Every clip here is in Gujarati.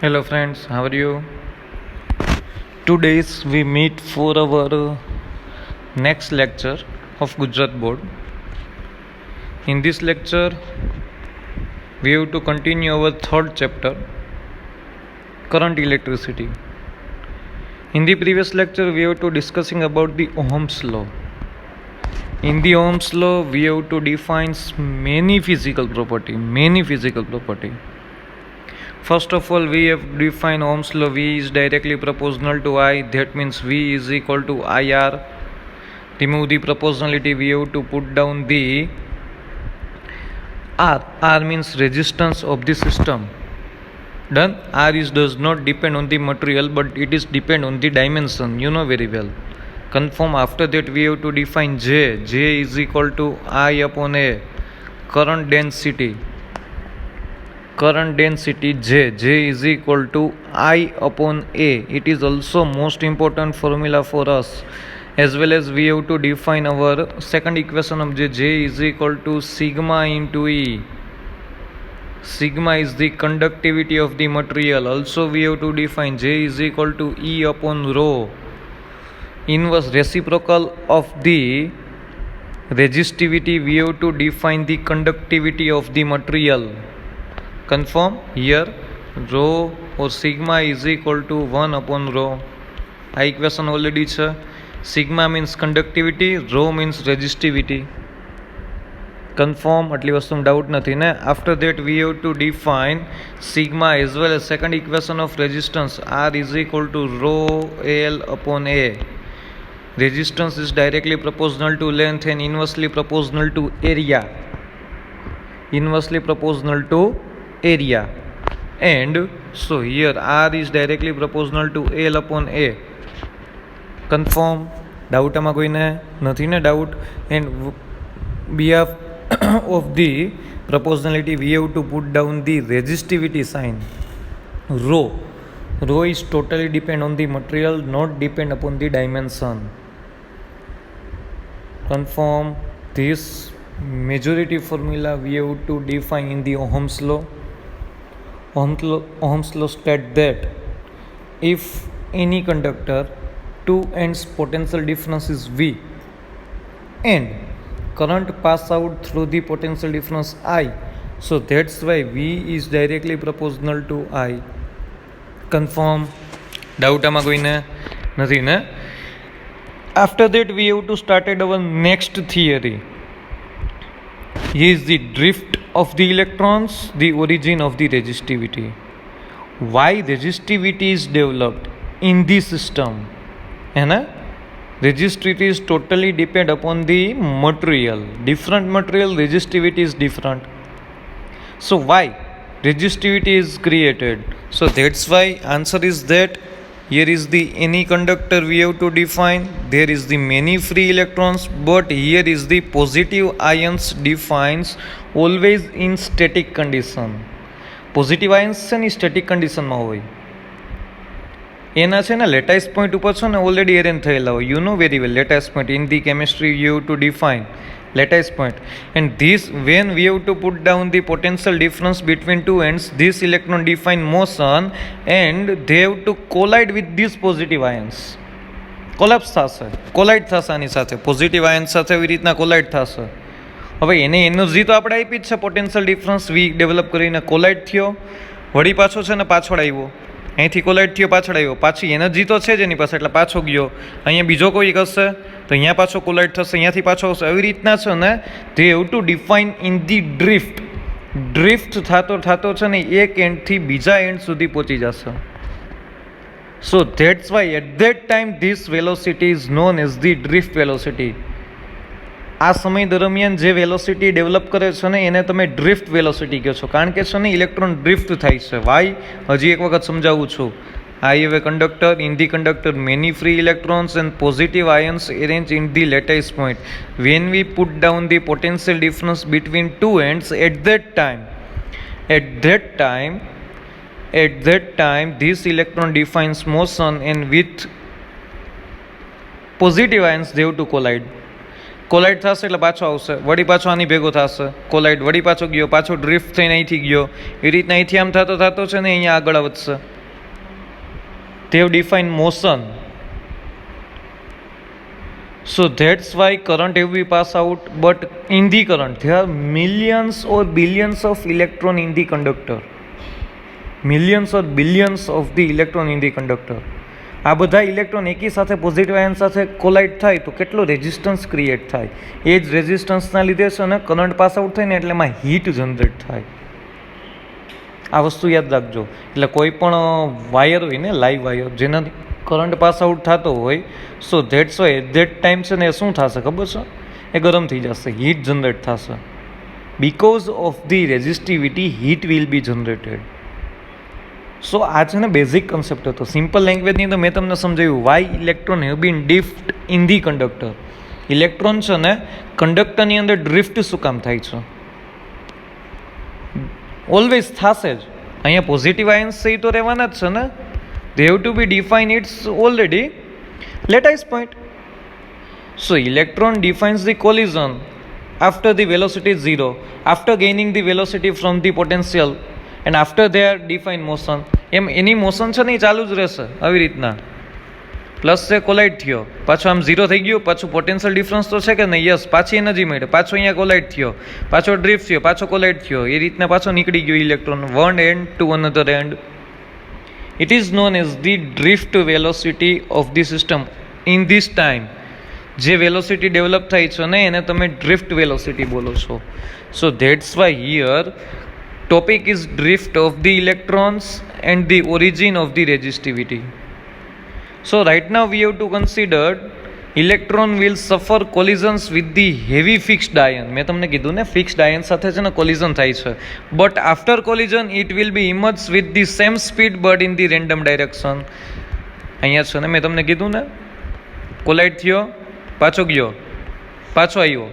Hello friends, how are you? Today's we meet for our next lecture of Gujarat Board. In this lecture, we have to continue our third chapter, current electricity. In the previous lecture, we have to discussing about the Ohm's law. In the Ohm's law, we have to define many physical property. First of all, we have defined Ohm's law. V is directly proportional to I. That means V is equal to IR. Remove the proportionality. We have to put down the R. R means resistance of the system. Done. R does not depend on the material, but it is depend on the dimension. You know very well. Confirm. After that, we have to define J. J is equal to I upon A. Current density J is equal to I upon A. It is also most important formula for us. As well as we have to define our second equation of J is equal to sigma into E. Sigma is the conductivity of the material. Also we have to define J is equal to E upon rho. Inverse reciprocal of the resistivity, we have to define the conductivity of the material. Confirm here rho or sigma is equal to 1 upon rho. આ ઇક્વેશન ઓલરેડી છે. Sigma means conductivity, rho means resistivity. Confirm, આટલી વસ્તુમાં ડાઉટ નથી ને. After that we have to define sigma as well as second equation of resistance R is equal to rho L upon A. Resistance is directly proportional to length and inversely proportional to area. And so here R is directly proportional to L upon A. Confirm. Doubt આમાં કોઈને નથી ને doubt? And behalf of the proportionality we have to put down the resistivity sign. Rho is totally depend on the material, not depend upon the dimension. Confirm. This majority formula we have to define in the Ohm's law. Ohm's law states that if any conductor, two ends potential difference is V and current pass out through the potential difference I, so that's why V is directly proportional to I. Confirm. Doubt આમાં કોઈને નથી ને? After that we have to start our next theory. Here is the drift of the electrons, the origin of the resistivity. Why resistivity is developed in the system? Resistivity is totally depend upon the material. Different material resistivity is different. So why resistivity is created? So that's why answer is that here is the any conductor we have to define. There is the many free electrons, but here is the positive ions defines always in static condition. Positive ions છે ને સ્ટેટિક કન્ડિશનમાં હોય. એના છે ને લેટાઇસ પોઈન્ટ ઉપર છે ને ઓલરેડી એરેન્જ થયેલા હોય. You know very well lattice point in the chemistry you have to define lattice point, and this when we have to put down the potential difference between two ends, this electron define motion and they have to collide with these positive ions. Collapse થશે, કોલાઇડ થશે આની સાથે, પોઝિટિવ આયન સાથે એવી રીતના કોલાઇડ થશે. હવે એને એનર્જી તો આપણે આપી જ છે, પોટેન્શિયલ ડિફરન્સ વી ડેવલપ કરીને કોલાઇડ થયો, વળી પાછો છે ને પાછળ આવ્યો, અહીંથી કોલાઇડ થયો પાછળ આવ્યો, પાછી એનર્જી તો છે જ એની પાસે એટલે પાછો ગયો, અહીંયા બીજો કોઈ હશે તો અહીંયા પાછો કોલાઇડ થશે, અહીંયાથી પાછો આવશે. એવી રીતના છે ને તે have to define in the drift થતો છે ને એક એન્ડથી બીજા એન્ડ સુધી પહોંચી જશે. So that's why at that time this velocity is known as the drift velocity. આ સમય દરમિયાન જે વેલોસિટી ડેવલપ કરે છે ને એને તમે ડ્રિફ્ટ વેલોસિટી કહો છો, કારણ કે છે ને ઇલેક્ટ્રોન ડ્રિફ્ટ થાય છે. વાય હજી એક વખત સમજાવું છું. I have a conductor. In the conductor many free electrons and positive ions arranged in the lattice point. When we put down the potential difference between two ends, at that time this electron defines motion and with positive ions they have to collide. કોલાઇડ થશે એટલે પાછો આવશે, વળી પાછો આની ભેગો થશે, કોલાઇડ વળી પાછો ગયો, પાછો ડ્રિફ્ટ થઈને અહીંથી ગયો, એ રીતના અહીંથી આમ થતો છે ને અહીંયા આગળ વધશે. they have defined motion. So that's why current have been passed out, but in the current there are millions or billions of electron in the conductor. Millions or billions of the electron in the conductor. આ બધા ઇલેક્ટ્રોન એકી સાથે પોઝિટિવ આયન સાથે કોલાઇડ થાય તો કેટલો રેઝિસ્ટન્સ ક્રિએટ થાય. એ જ રેઝિસ્ટન્સના લીધે છે ને કરંટ પાસ આઉટ થાય ને એટલે એમાં હીટ જનરેટ થાય. આ વસ્તુ યાદ રાખજો. એટલે કોઈ પણ વાયર હોય ને, લાઈવ વાયર, જેનાથી કરંટ પાસ આઉટ થતો હોય, so that's why at that time છે ને એ શું થશે ખબર છે? એ ગરમ થઈ જશે, હીટ જનરેટ થશે. Because of the resistivity heat will be generated. So આ છે ને બેઝિક કન્સેપ્ટ હતો. સિમ્પલ લેંગ્વેજની તો મેં તમને સમજાવ્યું why electron have been drift in the conductor. Electron છે ને કંડક્ટરની અંદર ડ્રિફ્ટ શું કામ થાય છે? ઓલવેઝ થશે જ. અહીંયા પોઝિટિવ આયન્સ છે એ તો રહેવાના જ છે ને. They have to be defined, it's already lattice point. So electron defines the collision after the velocity is 0, after gaining the velocity from the potential and after their defined motion. એમ એની મોશન છે ને એ ચાલુ જ રહેશે આવી રીતના. પ્લસ છે કોલાઇડ થયો, પાછું આમ 0 થઈ ગયું, પાછું પોટેન્શિયલ ડિફરન્સ તો છે કે નહીં? યસ, પાછી એનર્જી મળી, પાછો અહીંયા કોલાઇડ થયો, પાછો ડ્રિફ્ટ થયો, પાછો કોલાઇડ થયો, એ રીતના પાછો નીકળી ગયો electron one and to another and. It is known as the drift velocity of the system. In this time, જે વેલોસિટી ડેવલપ થાય છે ને એને તમે ડ્રિફ્ટ વેલોસિટી બોલો છો. So that's why here topic is drift of the electrons and the origin of the resistivity. So right now we have to consider electron will suffer collisions with the heavy fixed ion. મેં તમને કીધું ને ફિક્સ્ડ આયન સાથે છે ને કોલિઝન થાય છે. But after collision it will be emerge with the same speed but in the random direction. અહીંયા છે ને મેં તમને કીધું ને કોલાઇડ થયો, પાછો ગયો, પાછો આવ્યો,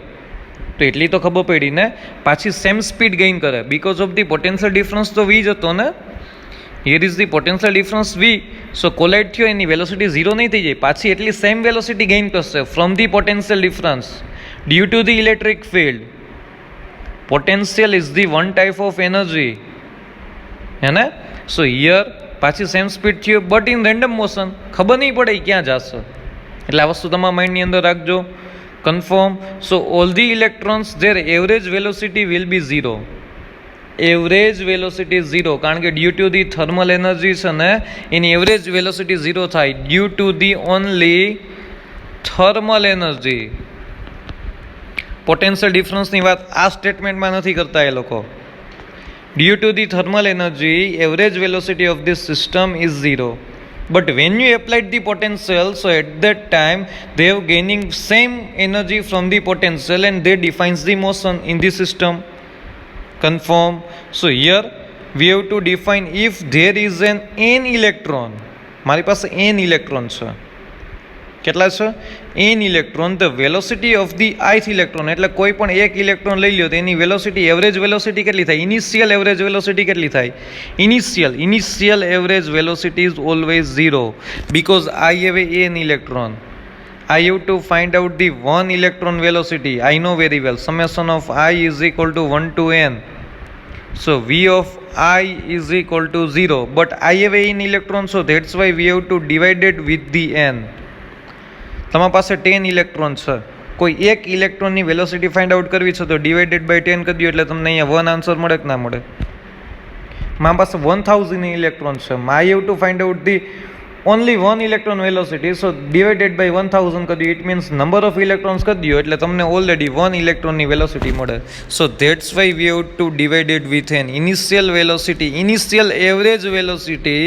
તો એટલી તો ખબર પડી ને. પાછી સેમ સ્પીડ ગેઇન કરે because of the potential difference તો વી જ હતો ને. Here is the potential difference V. So collide થયો એની વેલોસિટી 0 નહીં થઈ જાય, પાછી એટલી સેમ વેલોસિટી ગેઇન કરશે from the potential difference due to the electric field. Potential is the one type of energy, હે ને. સો હિયર પાછી સેમ સ્પીડ થયો બટ ઇન રેન્ડમ મોશન. ખબર નહીં પડે ક્યાં જશે. એટલે આ વસ્તુ તમારા માઇન્ડની અંદર રાખજો. Confirm. So all the electrons their average velocity will be 0. Average velocity 0, કારણ કે due to the thermal energy છે ને એની એવરેજ વેલોસિટી 0 થાય due to the only thermal energy. Potential ડિફરન્સની વાત આ સ્ટેટમેન્ટમાં નથી કરતા એ લોકો. Due to the thermal energy average velocity of this system is 0. But when you applied the potential, so at that time they have gaining same energy from the potential and they defines the motion in the system. Confirm. So here we have to define if there is an n electron. મારી પાસે n ઇલેક્ટ્રોન છે. કેટલા છે? n electron. The velocity of the ith electron, એટલે કોઈ પણ એક ઇલેક્ટ્રોન લઈ લ્યો તો એની વેલોસિટી એવરેજ વેલોસિટી કેટલી થાય? ઇનિશિયલ એવરેજ વેલોસિટી કેટલી થાય? Initial average velocity is always 0 because I have a n electron. I have to find out the one electron velocity. I know very well. Summation of I is equal to 1 to n. So V of I is equal to 0. But I have a n electron, so that's why we have to divide it with the n. તમારી પાસે 10 ઇલેક્ટ્રોન છે, કોઈ એક ઇલેક્ટ્રોનની વેલોસિટી ફાઇન્ડ આઉટ કરવી છે તો ડિવાઇડેડ બાય 10 કરી દો એટલે તમને અહીંયા 1 આન્સર મળે કે ના મળે? મારી પાસે 1000 ઇલેક્ટ્રોન છે, I have to find out the only one electron velocity, so divided by 1000 કરી દો, it means number of electrons કરી દો એટલે તમને already one electron ની velocity મળે. So that's why we have to divide it with an initial velocity. Initial average velocity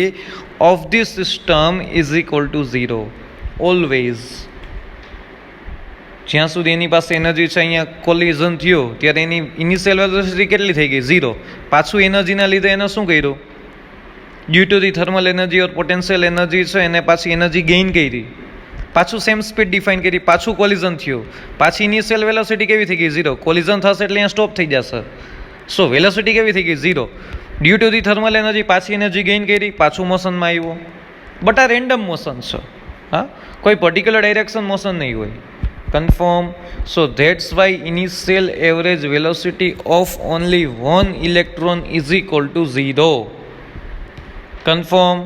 of this system is equal to 0 always. જ્યાં સુધી એની પાસે એનર્જી છે, અહીંયા કોલિઝન થયો ત્યારે એની ઇનિશિયલ વેલોસિટી કેટલી થઈ ગઈ? 0. પાછું એનર્જીના લીધે એને શું કર્યું? Due to the thermal energy or potential energy છે એને પાછી એનર્જી ગેઇન કરી, પાછું સેમ સ્પીડ ડિફાઇન કરી, પાછું કોલિઝન થયું, પાછી ઇનિશિયલ વેલોસિટી કેવી થઈ ગઈ? 0. કોલિઝન થશે એટલે અહીંયા સ્ટોપ થઈ જશે. સો વેલોસિટી કેવી થઈ ગઈ? 0. Due to the thermal energy પાછી એનર્જી ગેઇન કરી, પાછું મોશનમાં આવ્યો. બટ આ રેન્ડમ મોશન છે, હા, કોઈ પર્ટિક્યુલર ડાયરેક્શન મોશન નહીં હોય. Confirm. So that's why initial average velocity of only one electron is equal to 0. Confirm.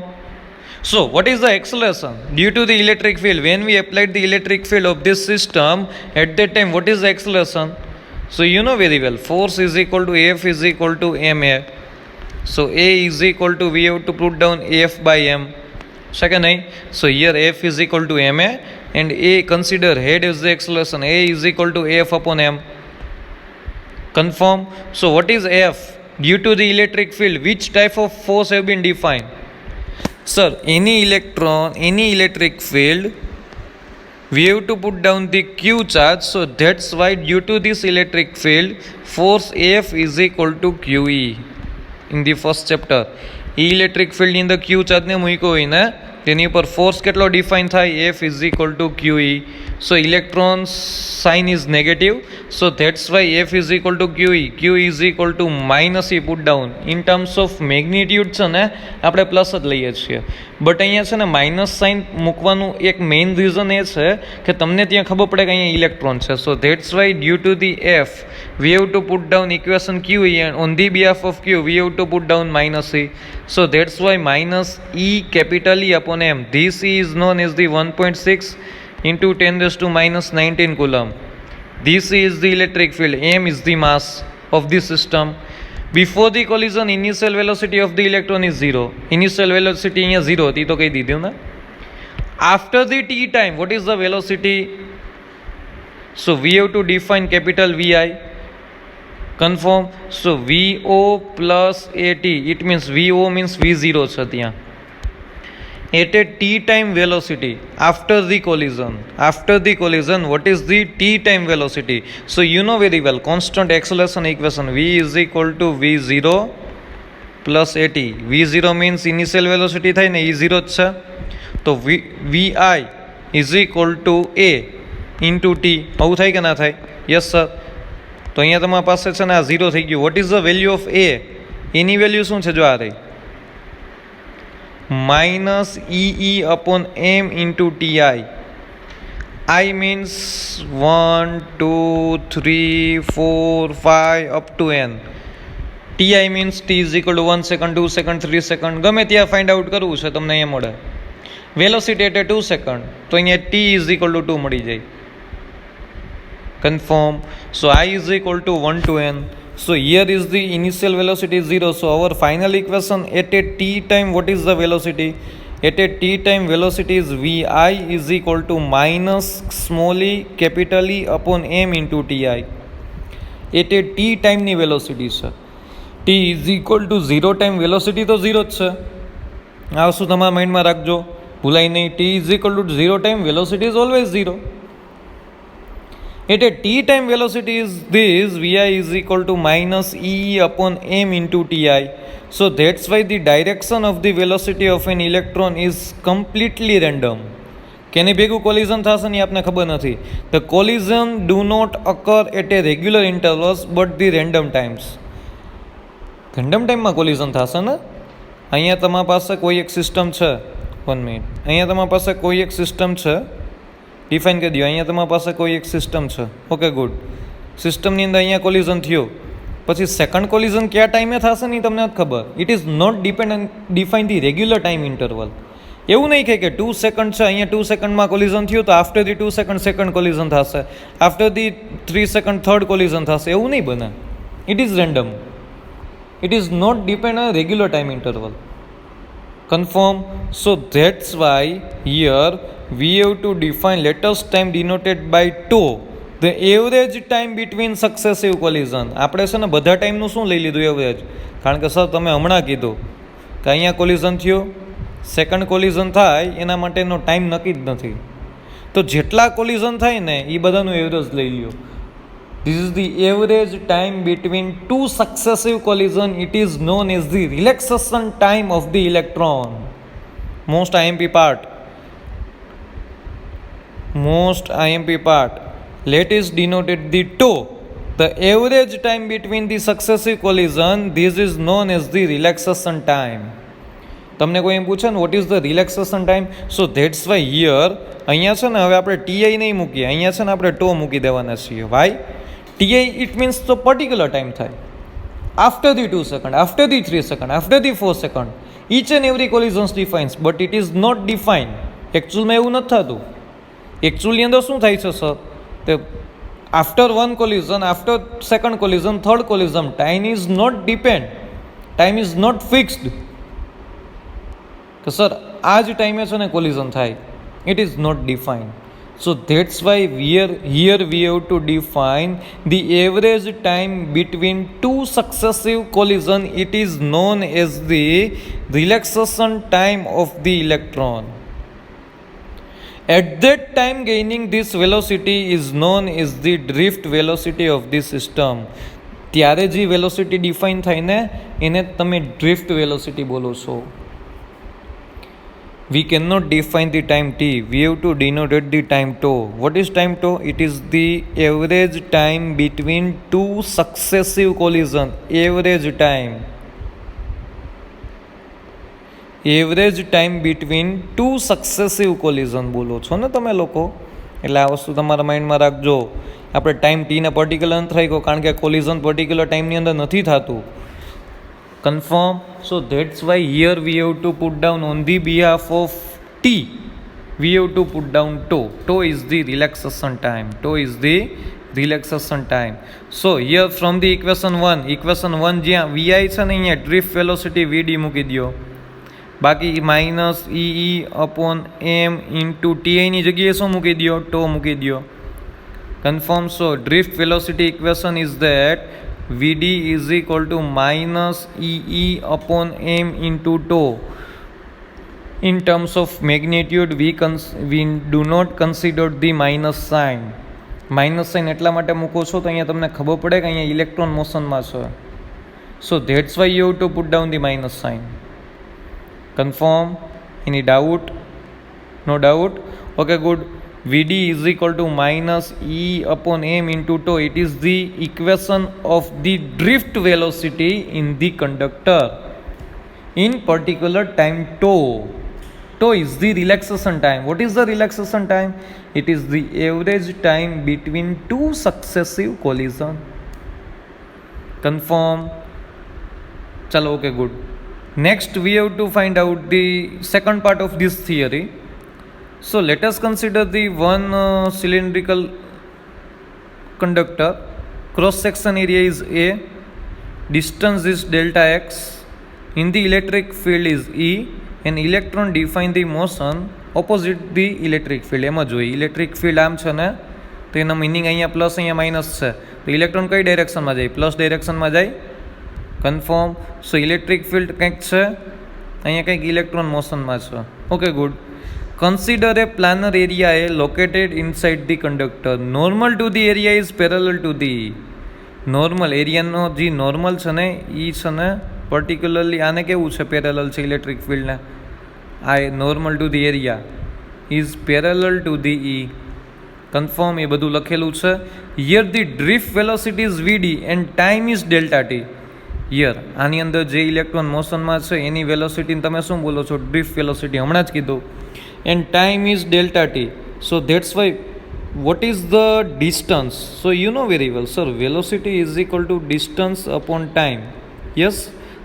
So what is the acceleration due to the electric field? When we applied the electric field of this system, at that time what is the acceleration? So you know very well, force is equal to F is equal to ma. So A is equal to, we have to put down F by m. Second, so here F is equal to ma, and A, consider head is the acceleration, A is equal to F upon m. Confirm. So what is F? Due to the electric field, which type of force have been defined? Sir, any electron, any electric field, we have to put down the Q charge. So that's why due to this electric field, force F is equal to QE. In the first chapter, electric field in the Q charge ને મૂક્યો હોય ને તેની ઉપર ફોર્સ કેટલો ડિફાઇન થાય? F is equal to QE. So electron sign is negative, so that's why F is equal to QE. Q is equal to minus E put down. In terms of magnitude છે ને આપણે પ્લસ જ લઈએ છીએ, બટ અહીંયા છે ને માઇનસ સાઇન મૂકવાનું એક મેઇન રીઝન એ છે કે તમને ત્યાં ખબર પડે કે અહીંયા ઇલેક્ટ્રોન છે. So that's why due to the F we have to put down equation QE, and on the behalf of Q we have to put down minus E. So that's why minus E capital E upon M. This E is known as the 1.6 into 10 raised to minus 19 coulomb. This is the electric field, M is the mass of the system. Before the collision, initial velocity of the electron is 0. Initial velocity here 0 હતી તો કહી દીધું ને. After the t time, what is the velocity? So we have to define capital VI. Confirm. So VO plus AT, it means VO means V0 છે ત્યાં. At a t time velocity, after the collision, what is the t time velocity? So you know very well, constant acceleration equation, V is equal to V0 plus AT. V0 means initial velocity થાય ને, E0 જ છે, તો VI is equal to A into T. આવું થાય કે ના થાય? Yes sir. તો અહીંયા તમારા પાસે છે ને આ 0 થઈ ગયું. What is the value of A? Any value શું છે? જો આ રહી, minus EE upon M into TI. I means 1, 2, 3, 4, 5 up to N. TI means T is equal to 1 second, 2 second, 3 second. ગમે ત્યાં ફાઇન્ડ આઉટ કરવું છે તમને અહીંયા મળે. વેલોસિટી એટલે 2 સેકન્ડ, તો અહીંયા T is equal to 2 મળી જાય. Confirm. So I is equal to 1 to N. So here is the initial velocity 0. So our final equation at a t time, what is the velocity? At a t time velocity is VI is equal to minus small e capital E upon M into TI. At a t time ની velocity છે. T is equal to 0 time velocity તો 0 જ છે. આ વસ્તુ તમારા માઇન્ડમાં રાખજો, ભૂલાય નહીં. T is equal to 0 time velocity is always 0. At a t time velocity is this, VI is equal to minus E upon M into TI. So that's why the direction of the velocity of an electron is completely random. કેની ભેગું કોલિઝન થશે ને આપને ખબર નથી. The collision do not occur at a regular intervals but the random times. Random ટાઈમમાં કોલિઝન થશે ને. અહીંયા તમારા પાસે કોઈ એક સિસ્ટમ છે, 1 મિનિટ, અહીંયા તમારા પાસે કોઈ એક સિસ્ટમ છે, ડિફાઇન કરી દો. અહીંયા તમારા પાસે કોઈ એક સિસ્ટમ છે, ઓકે ગુડ. સિસ્ટમની અંદર અહીંયા કોલિઝન થયું, પછી સેકન્ડ કોલિઝન કયા ટાઈમે થશે ને તમને નથી ખબર. It is not define the regular time interval. એવું નહીં કે 2 સેકન્ડ છે, અહીંયા 2 સેકન્ડમાં કોલિઝન થયું તો after the 2 second second collision થશે, after the 3 second third collision થશે, એવું નહીં બને. It is random. It is not depend on regular time interval. Confirm. So that's why here we have to define latest time denoted by tau, the average time between successive collision. આપણે છે ને બધા ટાઈમનું શું લઈ લીધું એવરેજ, કારણ કે સર તમે હમણાં કીધું કે અહીંયા કોલિઝન થયું, સેકન્ડ કોલિઝન થાય એના માટેનો ટાઈમ નક્કી જ નથી, તો જેટલા કોલિઝન થાય ને એ બધાનું એવરેજ લઈ લ્યો. This is the average time between 2 successive collision. It is known as the relaxation time of the electron. Most IMP part. Let is denoted the tau. The average time between the successive collision. This is known as the relaxation time. તમને કોઈ એમ પૂછે ને vote is the relaxation time, so that's why here અહીંયા છે ને હવે આપણે TI નહીં મૂકીએ, અહીંયા છે ને આપણે ટો મૂકી દેવાના છીએ. વાય? TI ઇટ મીન્સ તો પર્ટિક્યુલર ટાઈમ થાય. after the 2 second, after the 3 second, after the 4 second, each and every collisions defines, but it is not defined. એકચ્યુઅલમાં એવું નથી થતું. એકચ્યુઅલી અંદર શું થાય છે સર, તે after one collision, after second collision, third collision, time is not depend, time is not fixed કે સર આ જ ટાઈમે છે ને કોલિઝન થાય. It is not defined. So that's why here we have to define the average time between two successive collision. It is known as the relaxation time of the electron. At that time gaining this velocity is known as the drift velocity of the system. ત્યારે જે વેલોસિટી ડિફાઇન થાય ને એને તમે ડ્રિફ્ટ વેલોસિટી બોલો છો. We cannot define the time t. We have to denote the time tau. What is time tau? It is the average time between two successive collision. Average time. Average time between two successive collision બોલો છો ને તમે લોકો. એટલે આ વસ્તુ તમારા માઇન્ડમાં રાખજો. આપણે ટાઈમ ટીને પર્ટિક્યુલર નથી રાખ્યો કારણ કે કોલિઝન પર્ટિક્યુલર ટાઈમની અંદર નથી થતું. Confirm. So that's why here we have to put down on the behalf of t, we have to put down tau. Tau is the relaxation time. Tau is the relaxation time. So here from the equation 1 જ્યાં vi છે ને અહીંયા drift velocity vd મૂકી દો. બાકી માઇનસ ઈ અપોન એમ ઇન્ટુ ટી ની જગ્યાએ શું મૂકી દો? ટો મૂકી દો. Confirm. So drift velocity equation is that Vd is equal to minus E upon m into tau. In terms of magnitude, we do not consider the minus sign. Minus sign એટલા માટે મૂકો છો તો અહીંયા તમને ખબર પડે કે અહીંયા ઇલેક્ટ્રોન મોશનમાં છે. So that's why you have to put down the minus sign. Confirm? Any doubt? No doubt? Okay, good. Vd is equal to minus E upon m into tau. It is the equation of the drift velocity in the conductor. In particular time tau. Tau is the relaxation time. What is the relaxation time? It is the average time between two successive collision. Confirm? Chalo, okay, good. Next we have to find out the second part of this theory. So let us consider the one cylindrical conductor. Cross section area is A, distance is delta x, in the electric field is E, and electron define the motion opposite the electric field. એમાં જોઈએ ઇલેક્ટ્રિક ફિલ્ડ આમ છે ને તો એનો મિનિંગ અહીંયા પ્લસ અહીંયા માઇનસ છે તો ઇલેક્ટ્રોન કઈ ડાયરેક્શનમાં જાય? પ્લસ ડાયરેક્શનમાં જાય. કન્ફર્મ. સો ઇલેક્ટ્રિક ફિલ્ડ કંઈક છે અહીંયા કંઈક ઇલેક્ટ્રોન મોશનમાં છે. Okay, good. Consider a planar area A located inside the conductor. Normal to the area is parallel to the normal area. નો જે નોર્મલ છે ને એ છે ને પર્ટિક્યુલરલી આને કેવું છે? પેરેલલ છે ઇલેક્ટ્રિક ફિલ્ડને. આ normal to the area is parallel to the E. Confirm. એ બધું લખેલું છે. Here the drift velocity is VD and time is delta T. Here આની અંદર જે ઇલેક્ટ્રોન મોશનમાં છે એની વેલોસિટીને તમે શું બોલો છો? Drift velocity. હમણાં જ કીધું. And time is delta t. So that's why what is the distance? So you know very well, sir, velocity is equal to distance upon time. Yes,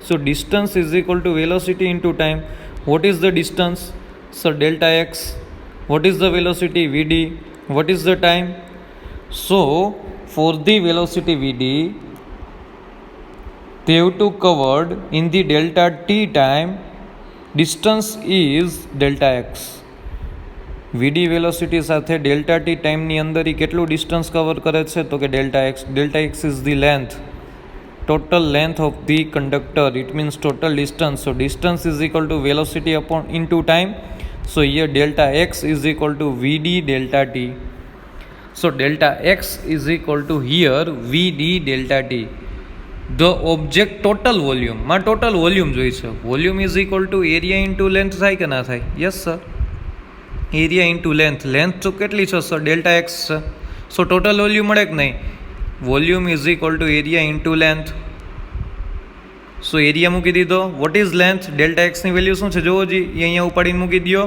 so distance is equal to velocity into time. What is the distance? Sir, delta x. What is the velocity? Vd. What is the time? So for the velocity Vd, they have to covered in the delta t time. Distance is delta x. VD velocity સાથે ડેલ્ટા ટી ટાઈમની અંદર એ કેટલું ડિસ્ટન્સ કવર કરે છે? તો કે delta x. Delta x is the length, total length of the conductor. It means total distance. So distance is equal two velocity upon in to time. So here delta x is equal to VD delta T. So delta x is equal two here VD delta T. The object total વોલ્યુમમાં ટોટલ વોલ્યુમ જોઈ છે. Volume is equal to area into length થાય કે ના થાય? Yes sir. Area into length. Length તો કેટલી છે સર? ડેલ્ટા એક્સ છે. સો ટોટલ વોલ્યુમ મળે કે નહીં? Volume is equal to area into length. So area મૂકી દીધો. What is length? ડેલ્ટા એક્સની વેલ્યુ શું છે જોવો જી, એ અહીંયા ઉપાડીને મૂકી દો.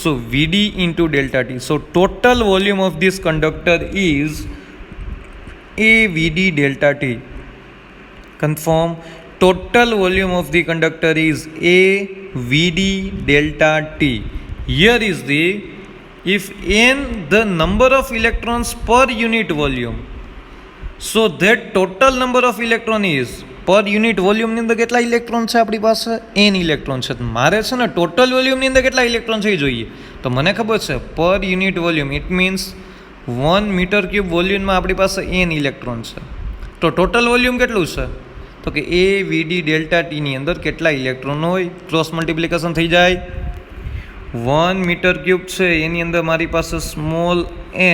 So VD into delta T. So total volume of this conductor is A VD delta T. confirm. Total volume of the conductor is A VD delta T. Here is the, if n the number of electrons per unit volume, so that total number of electron is પર યુનિટ વોલ્યુમની અંદર કેટલા ઇલેક્ટ્રોન છે આપણી પાસે? n ઇલેક્ટ્રોન છે. મારે છે ને ટોટલ વોલ્યુમની અંદર કેટલા ઇલેક્ટ્રોન છે એ જોઈએ. તો મને ખબર છે per unit volume, it means 1 metre cube વોલ્યુમમાં આપણી પાસે n ઇલેક્ટ્રોન છે. તો ટોટલ વોલ્યુમ કેટલું છે? તો કે એ વીડી ડેલ્ટા ટીની અંદર કેટલા ઇલેક્ટ્રોન હોય, ક્રોસ મલ્ટિપ્લિકેશન થઈ જાય. 1 મીટર ક્યુબ છે એની અંદર મારી પાસે સ્મોલ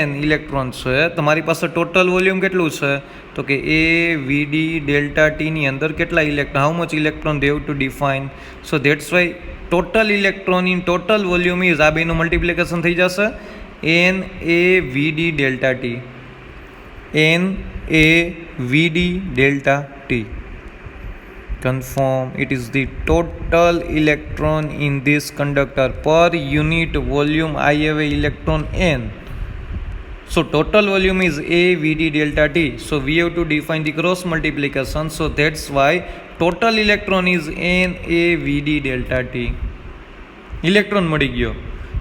n ઇલેક્ટ્રોન છે, તો મારી પાસે ટોટલ વોલ્યુમ કેટલું છે? તો કે એ વીડી ડેલ્ટા ટીની અંદર કેટલા electron, how much electron they have to define. So that's Y total electron in total volume is, આ બેનું મલ્ટિપ્લિકેશન થઈ જશે n a vd delta t, n a vd delta t. Confirm, it is the total electron in this conductor per unit volume. I have a electron n, so total volume is a vd delta t. So we have to define the cross multiplication, so that's why total electron is n a vd delta t. Electron મળી ગયો,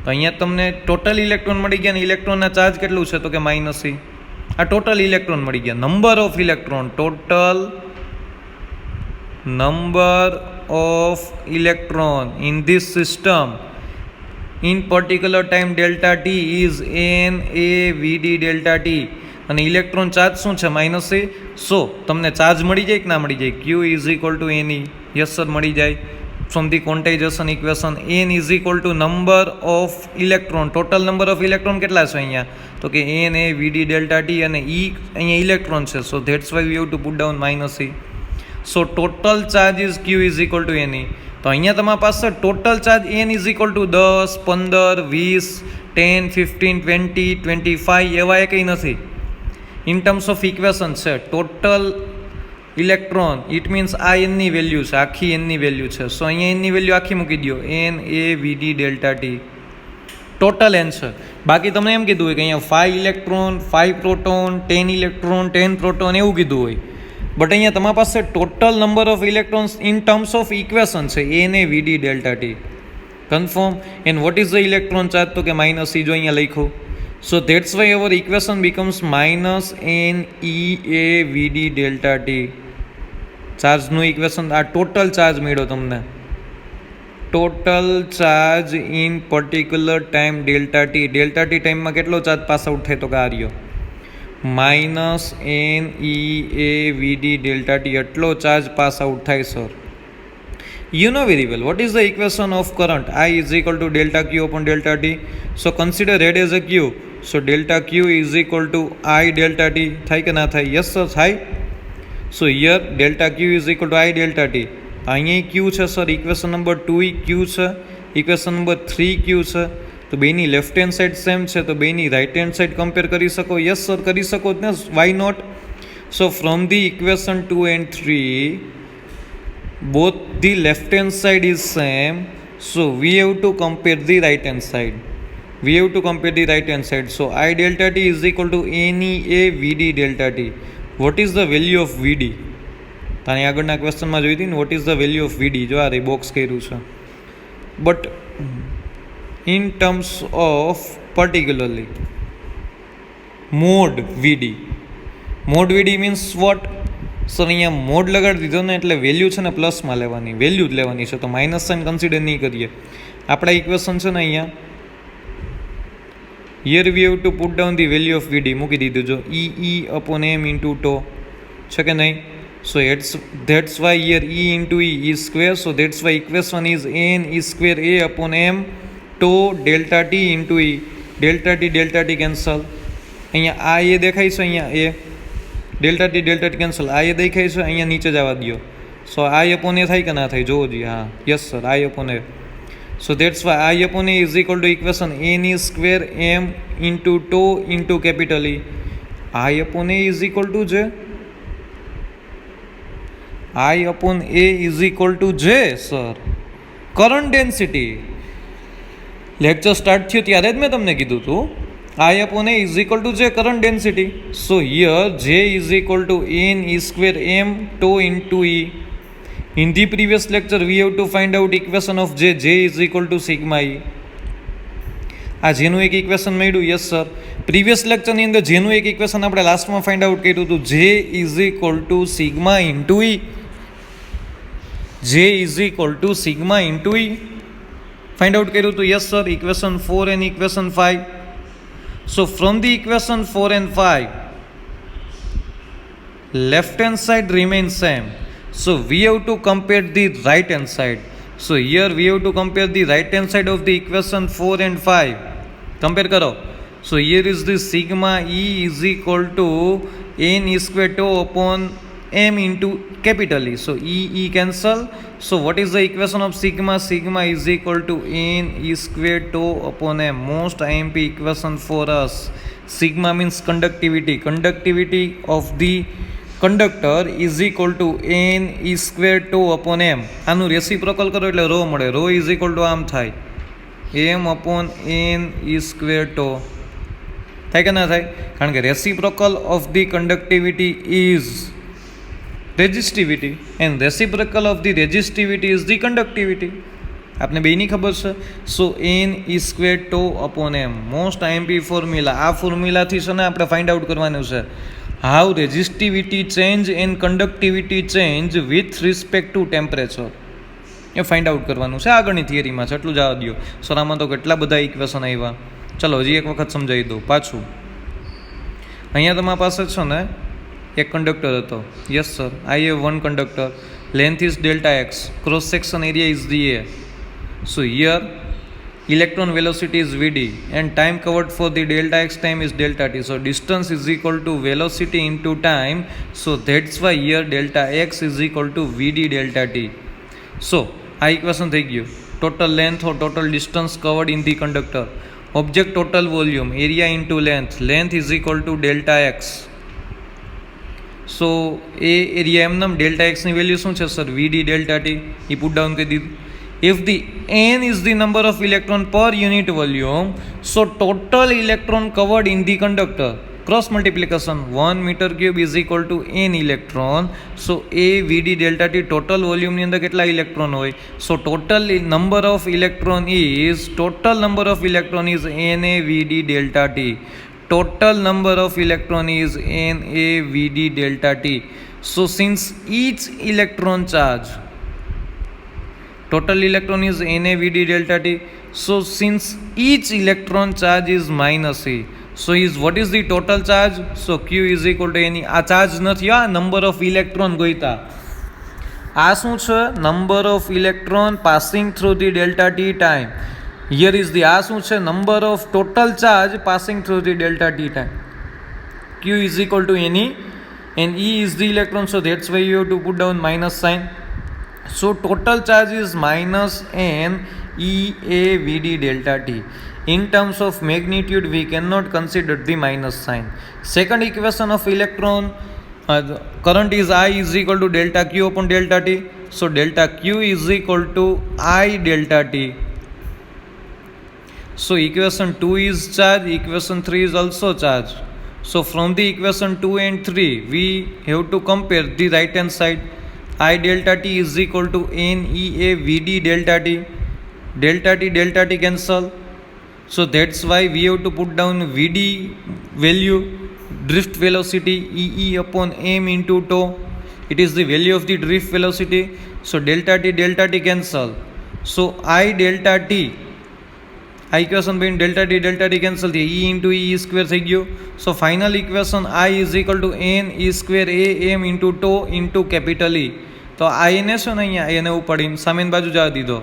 તો અહીંયા તમને ટોટલ ઇલેક્ટ્રોન મળી ગયા ને ઇલેક્ટ્રોનના ચાર્જ કેટલું છે? તો કે -e. આ ટોટલ ઇલેક્ટ્રોન મળી ગયા. Number of electron, total number of electron in this system in particular time delta t is n a vd delta t. અને ઇલેક્ટ્રોન ચાર્જ શું છે? -e. સો તમને ચાર્જ મળી જાય કે ના મળી જાય? q is equal to ne. Yes sir, મળી જાય. From the quantization equation n is equal to number of electron, total number of electron કેટલા છે અહીંયા? તો કે n a vd delta t, અને e અહીંયા ઇલેક્ટ્રોન છે, so that's why we have two put down -e. So total charge is q is equal two ne. તો અહીંયા તમારી પાસે total charge n is equal two 10, 15, 20, 10, 15, 20, 25 એવા એ કંઈ નથી. ઇન ટર્મ્સ ઓફ ઇક્વેશન છે ટોટલ ઇલેક્ટ્રોન, ઇટ મીન્સ આ એનની વેલ્યુ છે, આખી એનની વેલ્યુ છે. સો અહીંયા એનની વેલ્યુ આખી મૂકી દો, n a vd delta t. Total n છે. બાકી તમને એમ કીધું હોય કે અહીંયા 5 ઇલેક્ટ્રોન, 5 પ્રોટોન, 10 ઇલેક્ટ્રોન, 10 પ્રોટોન એવું કીધું હોય. બટ અહીંયા તમારી પાસે total number of electrons in terms of equation છે n a vd delta t. Confirm. And what is the electron charge? તો કે -e, જો અહીંયા લખ્યું. So that's why our equation becomes -n e a vd delta t. ચાર્જનું ઇક્વેશન, આ ટોટલ ચાર્જ મળ્યો તમને. Total charge in particular time delta T. Delta T ટાઈમમાં કેટલો ચાર્જ પાસ આઉટ થાય? તો કે આ રહ્યો -n e a vd delta t. એટલો ચાર્જ પાસ આઉટ થાય sir. You know very well what is the equation of current? I is equal to delta q upon delta t. So consider red as a q. So delta q is equal to I delta t. થાય કે ના થાય? Yes sir, થાય. So here delta q is equal to I delta t. અહીંયા q છે સર, ઇક્વેશન નંબર 2 q છે, ઇક્વેશન નંબર 3 q છે. તો બેની લેફ્ટ હેન્ડ સાઈડ સેમ છે, તો બેની રાઇટ હેન્ડ સાઈડ કમ્પેર કરી શકો? યસ સર, કરી શકો ને. Why not? So from the equation 2 and 3 both the left hand side is same, so we have to compare the right hand side. We have to compare the right hand side. So I delta t is equal to NEA VD delta t. What is the value of VD? તાની આગળના ક્વેશ્ચનમાં જોઈ હતી ને, vote is the value of VD. જો આ રે બોક્સ કર્યું છે. But in terms of particularly mode VD. Mode VD means what? Sir અહીંયા મોડ લગાડી દીધો ને એટલે વેલ્યુ છે ને પ્લસમાં લેવાની, વેલ્યુ જ લેવાની છે, તો માઇનસ સાઇન કન્સિડર નહીં કરીએ. આપણા ઇક્વેશન છે ને અહીંયા, here we have two put down the value of VD. મૂકી દીધું જો E અપોન M ઇન્ટુ ટો, છે કે નહીં? સો that's why here E into E is square, so that's why equation is N is square A upon M to delta T into E. delta T cancel. અહીંયા આ એ દેખાય છે, અહીંયા એ delta T cancel. આ એ દેખાય છે, અહીંયા નીચે જવા દો. સો I upon A થાય કે ના થાય? જોવો જોઈએ. હા, yes sir, I upon A. So that's why I upon A is equal to equation N is square M into tau into capital E. I upon A is equal to J. I upon A is equal to J, sir. Current density. Lecture start થયું ત્યારે જ મેં તમને કીધું હતું I upon A is equal to J, current density. So here J is equal to N E square M tau into E. In the previous lecture we have to find out equation of J. J is equal to sigma E. આ જેનું એક ઇક્વેશન મળ્યું, યસ સર. પ્રીવિયસ લેક્ચરની અંદર જેનું એક ઇક્વેશન આપણે લાસ્ટમાં ફાઇન્ડ આઉટ કર્યું હતું, જે is equal to sigma into E. જે is equal to sigma into E find out કર્યું હતું, yes sir. Equation 4 and equation 5. So from the equation 4 and 5, left hand side remains same. So we have to compare the right hand side. So here we have to compare the right hand side of the equation 4 and 5. Compare karo. So here is the sigma E is equal to n e square tau upon m into capital E. So E cancel. So what is the equation of sigma? Sigma is equal to n e square tau upon m. Most IMP equation for us. Sigma means conductivity. Conductivity of the conductor is equal to n e square tau upon m. આનું રેસિપ્રોકલ કરો એટલે રો મળે. રો is equal to આમ થાય m upon n e square tau. થાય કે ના થાય? કારણ કે reciprocal of the conductivity is resistivity and reciprocal of the resistivity is the conductivity. આપને બેની ખબર છે. So N E square tau upon M. Most IMP formula. આ ફોર્મ્યુલાથી છે ને આપણે ફાઇન્ડ આઉટ કરવાનું છે how resistivity change and conductivity change with respect to temperature. A find out કરવાનું છે આગળની થિયરીમાં છે. એટલું જવા દો સર. આમાં તો કેટલા બધા ઇક્વેશન આવ્યા. ચલો હજી એક વખત સમજાવી દઉં પાછું. અહીંયા તમારા પાસે છે ને એક કંડક્ટર હતો, yes sir. I have one conductor, length is delta x, cross section area is the A. So here electron velocity is Vd and time covered for the delta x time is delta t. So distance is equal to velocity into time. So that's why here delta x is equal to Vd delta t. So આ equation થઈ ગયું. Total length or total distance covered in the conductor. Object total volume, area into length. Length is equal to delta x. So એ એરિયા એમ નામ delta x ની વેલ્યુ શું છે સર? Vd delta t. એ પુટ ડાઉન કરી દીધું. If the n is the number of electron per unit volume, so total electron covered in the conductor, cross multiplication, 1 meter cube is equal to n electron. So a Vd delta t total volume ની અંદર કેટલા ઇલેક્ટ્રોન હોય? So total number of electron is na Vd delta t. Total number of electron is na Vd delta t. So since each electron charge, total electron is na Vd delta t. So since each electron charge is minus e, so is what is the total charge? So q is equal to ne. આ ચાર્જ નથી, આ નંબર ઓફ ઇલેક્ટ્રોન ગોઈતા. આ શું છે? Number of electron passing through the delta T time. Here is the, આ શું છે? Number of total charge passing through the delta T time. q is equal to ne and e is the electron. So that's why you have to put down minus sign. So total charge is minus n e a Vd delta t. In terms of magnitude we cannot consider the minus sign. Second equation of electron, current is I is equal to delta q upon delta t. So delta q is equal to I delta t. So equation 2 is charge, equation 3 is also charge. So from the equation 2 and 3 we have to compare the right hand side. I delta t is equal to n e a Vd delta t. Delta t cancel. So that's why we have to put down Vd value, drift velocity e upon m into tau. It is the value of the drift velocity. So delta t cancel. So I delta t, I equation between delta t cancel the e into e square થઈ ગયો. So final equation I is equal to n e square a m into tau into capital E. તો આ એને છે ને અહીંયા એને ઉપાડીને સામેની બાજુ જવા દીધો.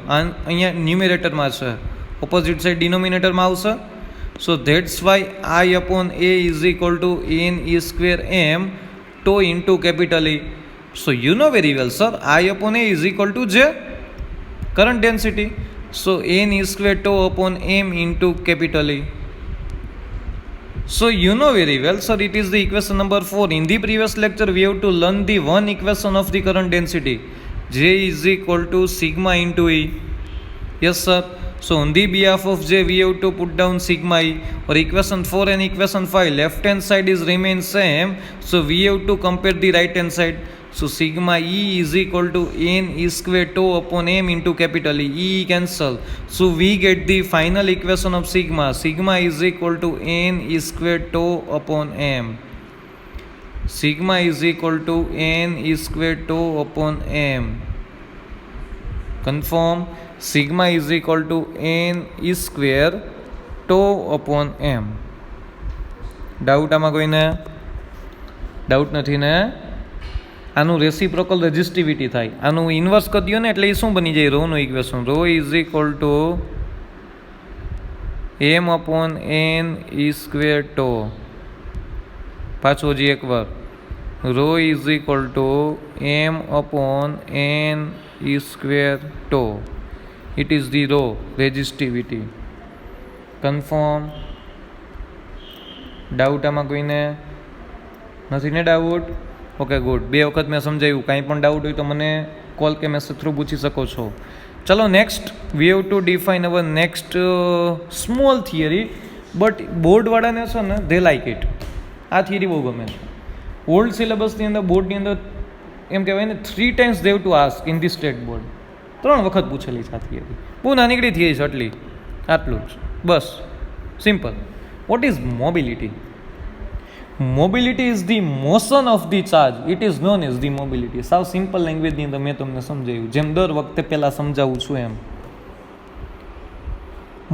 અહીંયા ન્યુમેરેટરમાં છે, ઓપોઝિટ સાઈડ ડિનોમિનેટરમાં આવશે. So that's why I upon A is equal to N E square M tau into capital E. So you know very well sir, I upon A is equal to જે current density. So N E square tau upon M into capital E. So you know very well sir, it is the equation number 4. In the previous lecture we have to learn the one equation of the current density. J is equal to sigma into E. Yes sir. So on the behalf of J, we have to put down sigma E, or equation 4 and equation 5. Left hand side is remain same. So we have to compare the right hand side. So sigma E is equal to n e square tau upon m into capital E. E cancel. So we get the final equation of sigma. Sigma is equal to n e square tau upon m. Sigma is equal to n e square tau upon m. Confirm. Sigma is equal to n e square tau upon m. Doubt आमा कोईने? डाउट नहीं ने? आनु रेसिप्रोकल रेजिस्टिविटी थाय. आनु इनवर्स कर दियो ने એટલે શું બની જાય રો નો equation. Rho is equal to m upon n e square tau. પાછો જી એકવાર. Rho is equal to m upon n e square tau. It is the rho resistivity. Confirm. Doubt आमा कोईने? નથી ને ડાઉટ? Okay good. બે વખત મેં સમજાવ્યું. કાંઈ પણ ડાઉટ હોય તો મને કોલ કે મેસેજ થ્રુ પૂછી શકો છો. ચલો next we have to define our next small theory, but બોર્ડવાળાને છે ને ધે લાઇક ઇટ. આ થિયરી બહુ ગમે છે. ઓલ્ડ સિલેબસની અંદર બોર્ડની અંદર એમ કહેવાય ને 3 times Dev to ask in the state board. 3 વખત પૂછેલી છે આ થિયરી. બહુ નાનીકડી થિયરી છે આટલી. આટલું જ બસ. Simple. What is mobility? Mobility is the motion of the charge. It is known as the mobility. સાવ સિમ્પલ લેંગ્વેજની અંદર મેં તમને સમજાવ્યું, જેમ દર વખતે પહેલાં સમજાવું છું એમ.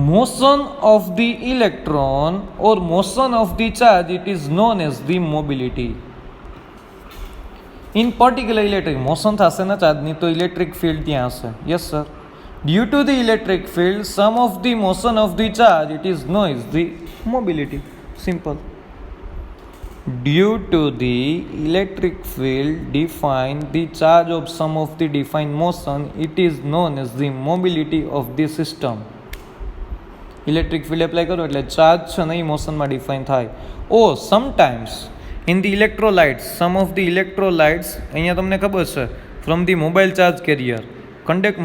Motion of the electron or motion of the charge, it is known as the mobility. In particular electric motion થશે ને ચાર્જની તો ઇલેક્ટ્રિક ફિલ્ડ ત્યાં હશે. Yes sir. Due to the electric field some of the motion of the charge, it is known as the mobility. Simple. Due to the electric field define the charge of some of the defined motion, it is known as the mobility of the system. Electric field apply કરો એટલે ચાર્જ છે ને એ મોશનમાં ડિફાઇન થાય. Oh sometimes in the electrolytes, some of the electrolytes, અહીંયા તમને ખબર છે from the mobile charge carrier.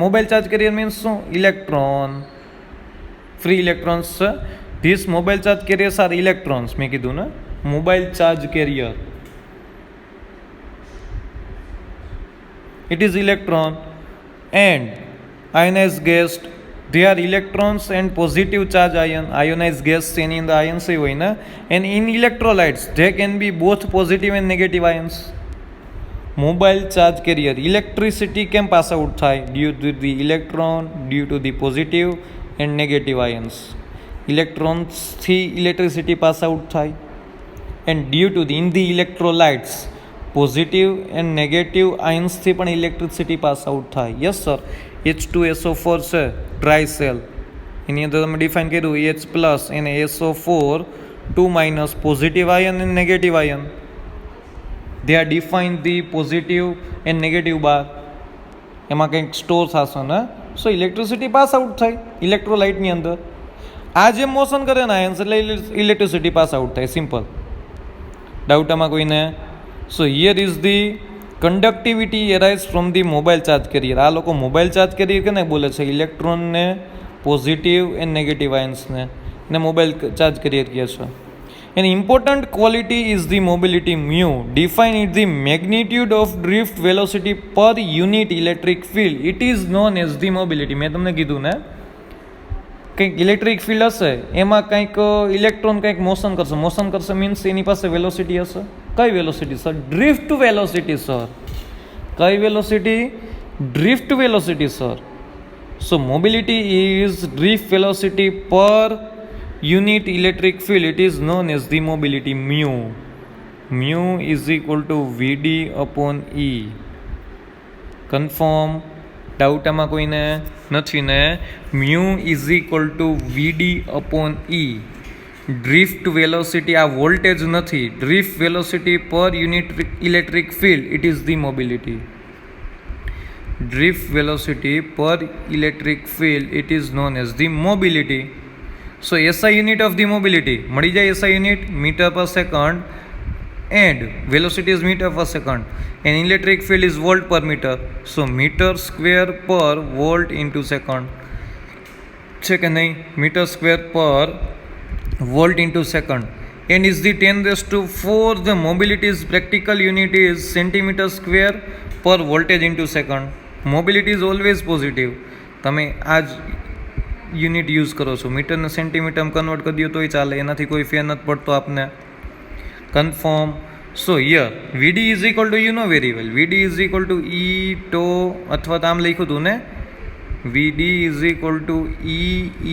Mobile charge carrier means શું? ઇલેક્ટ્રોન, ફ્રી ઇલેક્ટ્રોન્સ છે. This mobile charge carriers are electrons. મેં કીધું ને mobile charge carrier, it is electron and ionized gas, they are electrons and positive charge ion. Ionized gas એની અંદર ions હોય ને, and in electrolytes they can be both positive and negative ions. Mobile charge carrier electricity કેમ pass out થાય? Due to the electron, due to the positive and negative ions. Electrons થી electricity pass out થાય. And due to the in the electrolytes positive and negative ions થી પણ ઇલેક્ટ્રિસિટી પાસ આઉટ થાય. Yes sir. H2SO4 છે ડ્રાય સેલ, એની અંદર તમે ડિફાઇન કર્યું H પ્લસ અને SO4 2 માઇનસ પોઝિટિવ આયન અને negative ion. They are define the positive and negative bar. એમાં કંઈક સ્ટોર થશે ને, સો ઇલેક્ટ્રિસિટી પાસ આઉટ થાય ઇલેક્ટ્રોલાઇટની અંદર. આ જે મોશન કરે ને આયન્સ એટલે ઇલેક્ટ્રિસિટી પાસ આઉટ થાય. સિમ્પલ. डाउट आमा कोई ने? So here is the conductivity arise from the mobile charge carrier. आ लोग मोबाइल चार्ज कैरियर के बोले छे इलेक्ट्रॉन ने पॉजिटिव एंड नेगेटिव आयन्स ने मोबाइल चार्ज कैरियर किया छे. An important quality is the mobility mu. Define it the magnitude of drift velocity per unit electric field. It is known as the mobility. मैं तमने कीधुं ने કંઈક ઇલેક્ટ્રિક ફિલ્ડ હશે, એમાં કંઈક ઇલેક્ટ્રોન કંઈક મોશન કરશે મીન્સ એની પાસે વેલોસિટી હશે. કઈ velocity sir? Drift velocity sir. કઈ velocity? Drift velocity sir. So mobility is drift velocity per unit electric field. It is known as the mobility mu. Mu is equal to VD upon E. Confirm. Doubt आमा कोई ने નથી ને? Mu is equal to VD upon E. Drift velocity आ वोल्टेज नहीं. Drift velocity per unit electric field, it is the mobility. Drift velocity per electric field, it is known as the mobility. So SI unit of the mobility मળી જાય. SI unit metre per second and velocity is meter per second and electric field is volt per meter. So meter square per volt into second. છે કે નહીં, metre square per volt into second. and is the 10 raised to 4 the mobility is practical unit is centimeter square per voltage into second. mobility is always positive. તમે આ જ યુનિટ યુઝ કરો છો, મીટરને સેન્ટીમીટરમાં કન્વર્ટ કરી દો તોય ચાલે, એનાથી કોઈ ફેર નથી પડતો આપને. Confirm. So here VD is equal to you know very well, VD is equal to E tau, અથવા તો આમ લખ્યું હતું ને, VD is equal to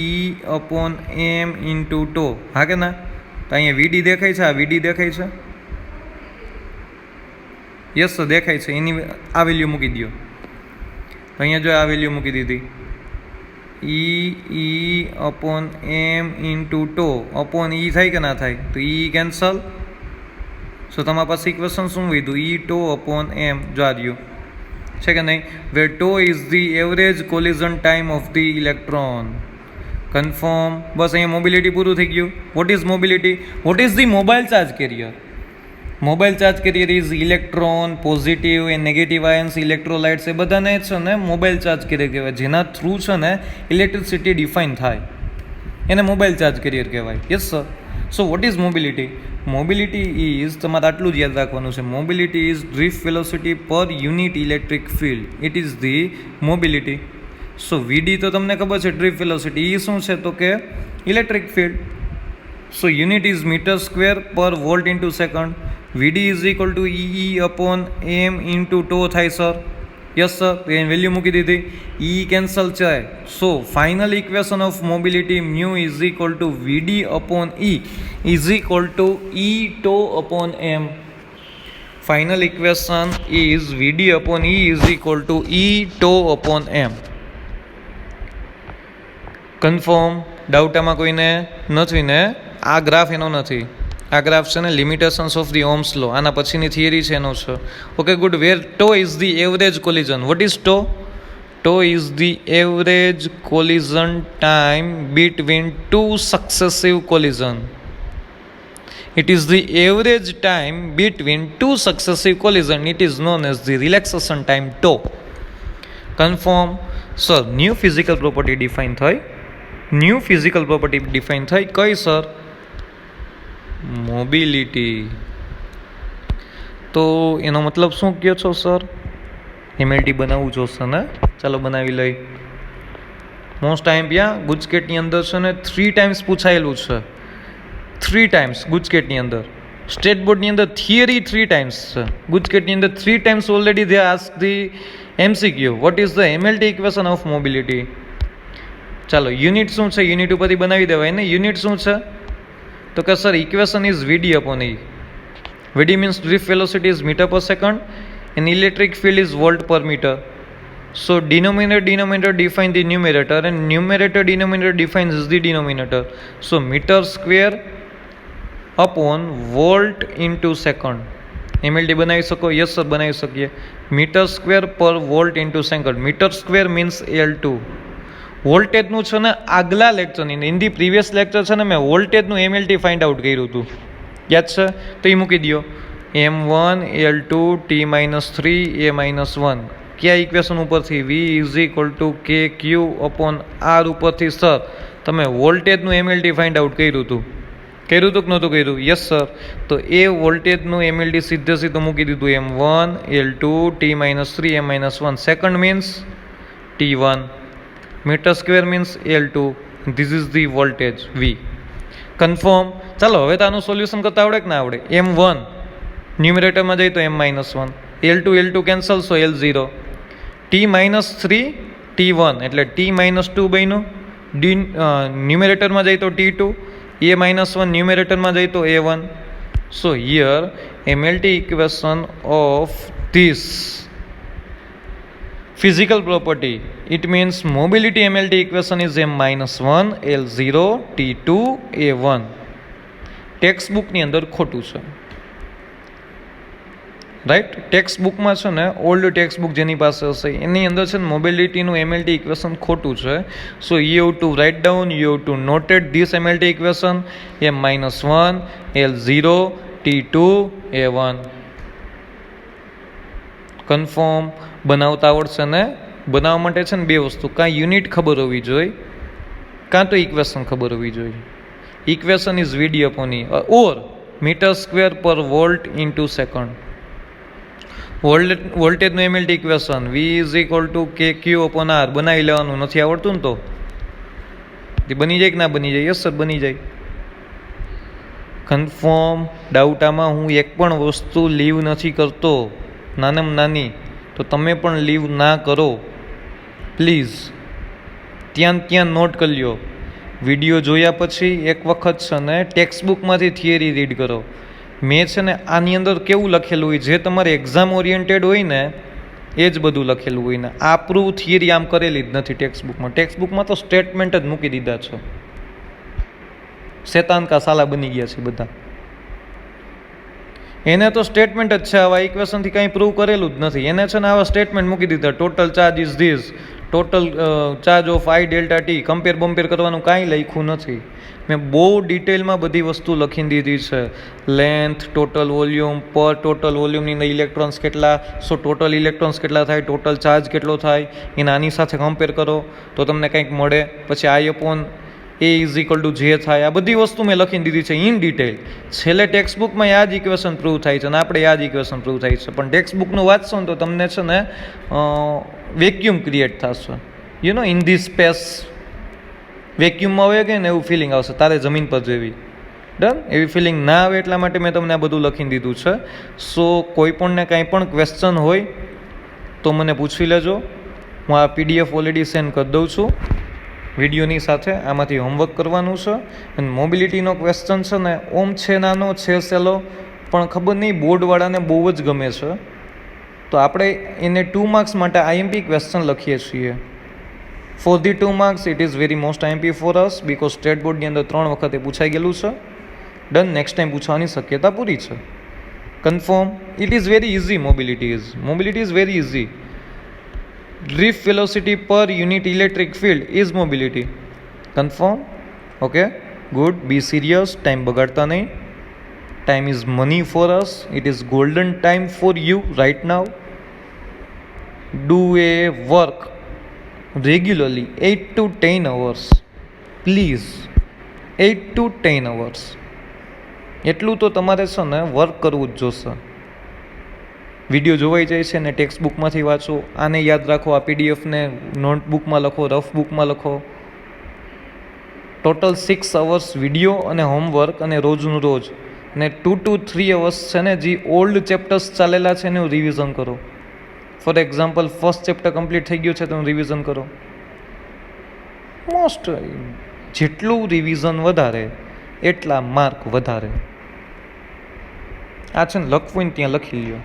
E upon M into tau. હા કે ના? તો અહીંયા વીડી દેખાય છે, આ વીડી દેખાય છે, યસ સર દેખાય છે. એની આ વેલ્યુ મૂકી દો. તો અહીંયા જો આ વેલ્યુ મૂકી દીધી, ઈ અપોન એમ ઇન્ટુ ટો અપોન ઈ થાય કે ના થાય? તો ઈ કેન્સલ. સો તમારા પાસે ઇક્વેશન શું લીધું? E tau upon M. જો આ રહ્યું છે કે નહીં? Where tau is the average collision time of the electron. Confirm. બસ અહીંયા મોબિલિટી પૂરું થઈ ગયું. What is mobility? What is the mobile charge carrier? Mobile charge carrier is electron, positive એ નેગેટિવ આયન્સ, ઇલેક્ટ્રોલાઇટ્સ, એ બધાને છે ને મોબાઈલ ચાર્જ કેરિયર કહેવાય. જેના થ્રુ છે ને ઇલેક્ટ્રિસિટી ડિફાઇન થાય એને મોબાઈલ ચાર્જ કેરિયર કહેવાય. Yes sir. So what is mobility? Mobility is, તમારે આટલું જ યાદ રાખવાનું છે, mobility is drift velocity per unit electric field. It is the mobility. So VD તો તમને ખબર છે, ડ્રિફ્ટ વેલોસિટી. એ શું છે તો કે electric field. So unit is metre square per volt into second. VD is equal to E upon M into tau થાય સર. Yes sir. તો એની વેલ્યુ મૂકી દીધી. ઈ કેન્સલ છે. So final equation of mobility mu is equal to VD upon E is equal to E tau upon M. Final equation is VD upon E is equal to E tau upon M. Confirm. Doubt આમાં કોઈને નથી ને? આ ગ્રાફ એનો નથી, આ ગ્રાફ છે ને limitations of the Ohm's law, આના પછીની થિયરી છે એનો છે. Okay good. Where tau is the average collision. What is tau? Tau is the average collision time between two successive collision. It is the average time between two successive collision. It is known as the relaxation time tau. Confirm. So new physical property define થાય. ન્યૂ ફિઝિકલ પ્રોપર્ટી ડિફાઇન થાય કઈ સર? મોબિલિટી. તો એનો મતલબ શું કહો છો સર? એમએલટી બનાવવું જોશે ને? ચાલો બનાવી લઈ. મોસ્ટ ટાઈમ ત્યાં ગુજકેટની અંદર છે ને 3 ટાઈમ્સ પૂછાયેલું છે, 3 ટાઈમ્સ ગુજકેટની અંદર. સ્ટેટ બોર્ડની અંદર થિયરી 3 ટાઈમ્સ છે, ગુજકેટની અંદર 3 times already they ask the MCQ. Vote is the MLT equation of mobility? ચાલો યુનિટ શું છે? યુનિટ ઉપરથી બનાવી દેવાય ને. યુનિટ શું છે તો કે sir equation is VD upon E. VD means drift velocity is metre per second and electric field is volt per meter. So denominator define the numerator and numerator denominator defines the denominator. So meter square upon volt into second. MLT બનાવી શકો? યસ સર બનાવી શકીએ. Metre square per volt into second. Metre square means L2. વોલ્ટેજનું છે ને આગલા લેક્ચરની, ઇન ધી પ્રીવિયસ લેક્ચર છે ને મેં વોલ્ટેજનું એમએલટી ફાઇન્ડ આઉટ કર્યું હતું, યાદ છે? તો એ મૂકી દો. M1 L2 T-3 A-1. કયા ઇક્વેશન ઉપરથી? V ઇઝ ઇક્વલ ટુ કે ક્યુ અપોન આર ઉપરથી સર તમે વોલ્ટેજનું એમએલટી ફાઇન્ડ આઉટ કર્યું હતું કે નહોતું કર્યું? Yes sir. તો એ વોલ્ટેજનું એમએલટી સીધું મૂકી દીધું. M1 L2 T-3 A-1. Second means T1. Metre square means L2. This is the voltage V. Confirm. ચાલો હવે તો આનું સોલ્યુશન કરતા આવડે કે ના આવડે? M1 ન્યુમરેટરમાં જાય તો M-1, L2 કેન્સલ, સો L0. T-3 T1 એટલે T-2 બન્યું. ન્યુમરેટરમાં જાય તો T2, A-1 ન્યુમરેટરમાં જાય તો A1. So here MLT equation of this physical property, it means mobility MLT equation is M-1 L0 T2 A1. Text બુકની અંદર ખોટું છે, રાઈટ? ટેક્સ્ટ બુકમાં છે ને ઓલ્ડ ટેક્સ્ટ બુક જેની પાસે હશે એની અંદર છે ને મોબિલિટીનું એમએલટી ઇક્વેશન ખોટું છે. So you have two write down, you have two noted this MLT equation M-1 L0 T2 A1. Confirm. બનાવતા આવડશે ને? બનાવવા માટે છે ને બે વસ્તુ, કાં યુનિટ ખબર હોવી જોઈએ કાં તો ઇક્વેશન ખબર હોવી જોઈએ. Equation is VD upon E or metre square per volt into second. વોલ્ટેજનું MLT equation V is equal to KQ upon R બનાવી લેવાનું. નથી આવડતું ને તો બની જાય કે ના બની જાય? યસ સર, બની જાય. કન્ફર્મ ડાઉટ આમાં હું એક પણ વસ્તુ લીવ નથી કરતો, નાનામાં નાની, તો તમે પણ લીવ ના કરો પ્લીઝ. ત્યાં નોટ કરી લ્યો. વિડીયો જોયા પછી એક વખત છે ને ટેક્સ્ટ બુકમાંથી થિયરી રીડ કરો. મેં છે ને આની અંદર કેવું લખેલું હોય, જે તમારે એક્ઝામ ઓરિએન્ટેડ હોય ને એ જ બધું લખેલું હોય ને. આ પ્રૂવ થિયરી આમ કરેલી જ નથી ટેક્સ્ટ બુકમાં. ટેક્સ્ટ બુકમાં તો સ્ટેટમેન્ટ જ મૂકી દીધા છે. શેતાન કા સાલા બની ગયા છે બધા. એને તો સ્ટેટમેન્ટ જ છે, આવા ઇક્વેશનથી કાંઈ પ્રૂવ કરેલું જ નથી. એને છે ને આવા સ્ટેટમેન્ટ મૂકી દીધા. Total charge is this, total charge of I delta T, compare બમ્પેર કરવાનું કાંઈ લખ્યું નથી. મેં બહુ ડિટેલમાં બધી વસ્તુ લખી દીધી છે. લેન્થ, ટોટલ વોલ્યુમ, પર ટોટલ વોલ્યુમની અંદર ઇલેક્ટ્રોન્સ કેટલા, સો ટોટલ ઇલેક્ટ્રોન્સ કેટલા થાય, ટોટલ ચાર્જ કેટલો થાય, એને આની સાથે કમ્પેર કરો તો તમને કંઈક મળે. પછી I upon A is equal two J થાય. આ બધી વસ્તુ મેં લખી દીધી છે ઇન ડિટેલ. છેલ્લે ટેક્સ્ટ બુકમાં યાદ ઇક્વેશન પ્રૂવ થાય છે અને આપણે યાદ ઇક્વેશન પ્રૂવ થાય છે. પણ ટેક્સ્ટ બુકનું વાંચશો ને તો તમને છે ને વેક્યુમ ક્રિએટ થશે. You know, in this space વેક્યુમમાં હોય કે ને એવું ફિલિંગ આવશે, તારે જમીન પર જેવી. ડન? એવી ફિલિંગ ના આવે એટલા માટે મેં તમને આ બધું લખી દીધું છે. સો કોઈ પણને કાંઈ પણ ક્વેશ્ચન હોય તો મને પૂછી લેજો. હું આ PDF ઓલરેડી સેન્ડ કરી દઉં છું વિડીયોની સાથે. આમાંથી હોમવર્ક કરવાનું છે. અને મોબિલિટીનો ક્વેશ્ચન છે ને ઓમ છે નાનો, છે સહેલો, પણ ખબર નહીં બોર્ડવાળાને બહુ જ ગમે છે. તો આપણે એને 2 માર્ક્સ માટે IMP ક્વેશ્ચન લખીએ છીએ. For the 2 marks it is very most IMP for us, because state બોર્ડની અંદર 3 વખત એ પૂછાઈ ગયેલું છે. ડન? નેક્સ્ટ ટાઈમ પૂછવાની શક્યતા પૂરી છે. Confirm? It is very easy. Mobility is very easy. drift velocity per unit electric field is mobility. Confirm? Okay, good. Be serious. Time બગાડતા નહીં. Time is money for us. It is golden time for you right now. Do a work regularly 8 to 10 hours. Please, 8 to 10 hours. એટલું તો તમારે છે ને વર્ક કરવું જ જોશે. વિડીયો જોવાઈ જાય છે ને ટેક્સ્ટ બુકમાંથી વાંચો. આને યાદ રાખો. આ PDFને નોટબુકમાં લખો, રફ બુકમાં લખો. ટોટલ 6 અવર્સ વિડીયો અને હોમવર્ક, અને રોજનું રોજ. ને 2 to 3 અવર્સ છે ને જે ઓલ્ડ ચેપ્ટર્સ ચાલેલા છે એનું રિવિઝન કરો. For example first chapter complete થઈ ગયું છે તો રિવિઝન કરો. જેટલું રિવિઝન વધારે એટલા માર્ક વધારે. આ છે ને લખવું ને ત્યાં લખી લ્યો.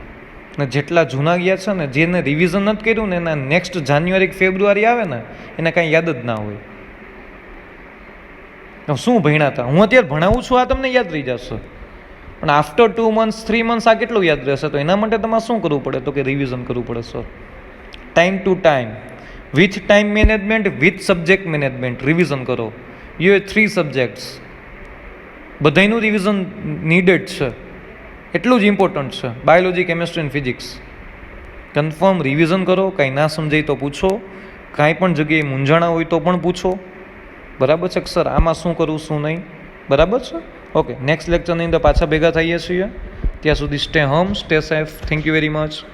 ને જેટલા જૂના ગયા છે ને, જેને રિવિઝન નથી કર્યું ને, એના નેક્સ્ટ જાન્યુઆરી કે ફેબ્રુઆરી આવે ને એને કાંઈ યાદ જ ના હોય. શું ભણ્યા હતા? હું અત્યારે ભણાવું છું, આ તમને યાદ રહી જશે. પણ આફ્ટર 2 months 3 months આ કેટલું યાદ રહેશે? તો એના માટે તમારે શું કરવું પડે? તો કે રિવિઝન કરવું પડે sir. Time to time, with time management, with subject management revision કરો. You have 3 subjects. બધાનું રિવિઝન નીડેડ છે. એટલું જ ઇમ્પોર્ટન્ટ છે. બાયોલોજી, કેમેસ્ટ્રી અને ફિઝિક્સ. કન્ફર્મ રિવિઝન કરો. કાંઈ ના સમજાય તો પૂછો. કાંઈ પણ જગ્યાએ મૂંઝાણા હોય તો પણ પૂછો. બરાબર છે સર? આમાં શું કરવું શું નહીં. બરાબર છે? ઓકે, નેક્સ્ટ લેક્ચરની અંદર પાછા ભેગા થઈએ છીએ. ત્યાં સુધી stay home, stay safe. Thank you very much.